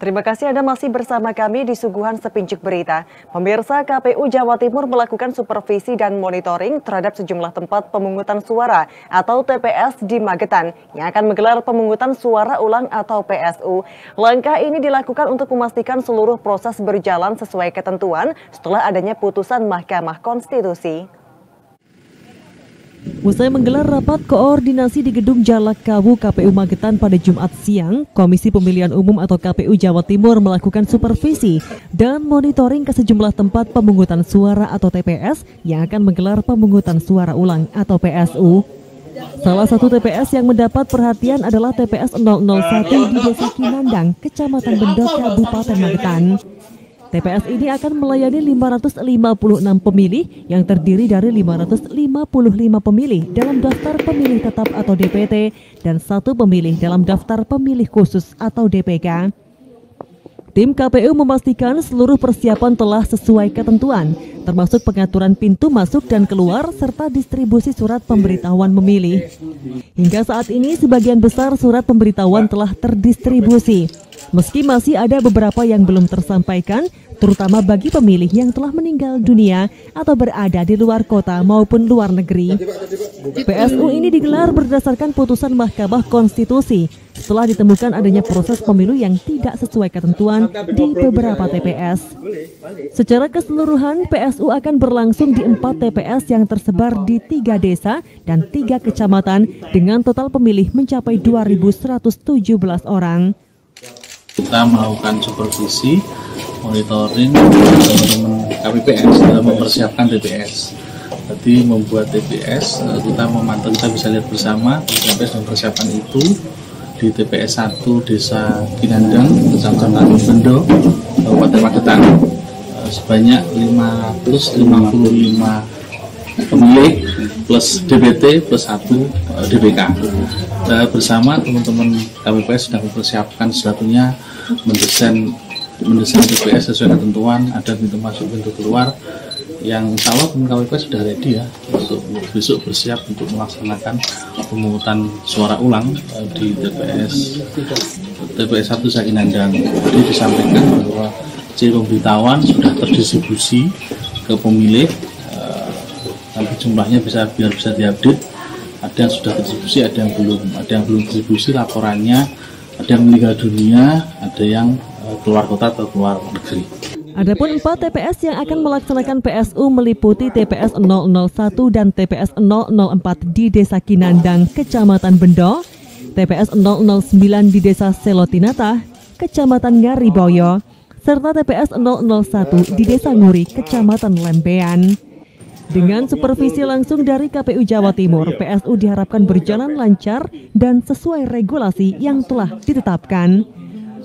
Terima kasih Anda masih bersama kami di Suguhan Sepincuk Berita. Pemirsa, KPU Jawa Timur melakukan supervisi dan monitoring terhadap sejumlah tempat pemungutan suara atau TPS di Magetan yang akan menggelar pemungutan suara ulang atau PSU. Langkah ini dilakukan untuk memastikan seluruh proses berjalan sesuai ketentuan setelah adanya putusan Mahkamah Konstitusi. Usai menggelar rapat koordinasi di Gedung Jalak Kawu KPU Magetan pada Jumat siang, Komisi Pemilihan Umum atau KPU Jawa Timur melakukan supervisi dan monitoring ke sejumlah tempat pemungutan suara atau TPS yang akan menggelar pemungutan suara ulang atau PSU. Salah satu TPS yang mendapat perhatian adalah TPS 001 di Desa Kinandang, Kecamatan Bendo, Kabupaten Magetan. TPS ini akan melayani 556 pemilih yang terdiri dari 555 pemilih dalam daftar pemilih tetap atau DPT dan 1 pemilih dalam daftar pemilih khusus atau DPK. Tim KPU memastikan seluruh persiapan telah sesuai ketentuan, termasuk pengaturan pintu masuk dan keluar serta distribusi surat pemberitahuan memilih. Hingga saat ini sebagian besar surat pemberitahuan telah terdistribusi. Meski masih ada beberapa yang belum tersampaikan, terutama bagi pemilih yang telah meninggal dunia atau berada di luar kota maupun luar negeri. PSU ini digelar berdasarkan putusan Mahkamah Konstitusi setelah ditemukan adanya proses pemilu yang tidak sesuai ketentuan di beberapa TPS. Secara keseluruhan, PSU akan berlangsung di 4 TPS yang tersebar di 3 desa dan 3 kecamatan dengan total pemilih mencapai 2.117 orang. Kita melakukan supervisi, monitoring teman-teman KPPS dalam mempersiapkan TPS. Jadi membuat TPS, kita memantau, kita bisa lihat bersama TPS dan persiapan itu di TPS 1 Desa Kinandang, Kecamatan Bendo, Kabupaten Magetan, sebanyak 555 pemilih plus DPT plus 1 DPK. Bersama teman-teman KPPS sedang mempersiapkan satunya mendesain TPS sesuai ketentuan, ada pintu masuk pintu keluar yang insya Allah teman KPPS sudah ready ya untuk besok bersiap untuk melaksanakan pemungutan suara ulang di TPS 1 Sakinandang. Jadi disampaikan bahwa pemberitahuan sudah terdistribusi ke pemilih, nanti jumlahnya biar bisa diupdate. Ada yang sudah distribusi, ada yang belum distribusi laporannya, ada yang meninggal dunia, ada yang keluar kota atau keluar negeri. Adapun 4 TPS yang akan melaksanakan PSU meliputi TPS 001 dan TPS 004 di Desa Kinandang, Kecamatan Bendo, TPS 009 di Desa Selotinata, Kecamatan Ngariboyo, serta TPS 001 di Desa Nguri, Kecamatan Lembean. Dengan supervisi langsung dari KPU Jawa Timur, PSU diharapkan berjalan lancar dan sesuai regulasi yang telah ditetapkan.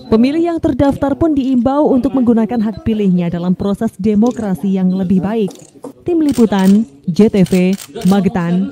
Pemilih yang terdaftar pun diimbau untuk menggunakan hak pilihnya dalam proses demokrasi yang lebih baik. Tim Liputan, JTV, Magetan.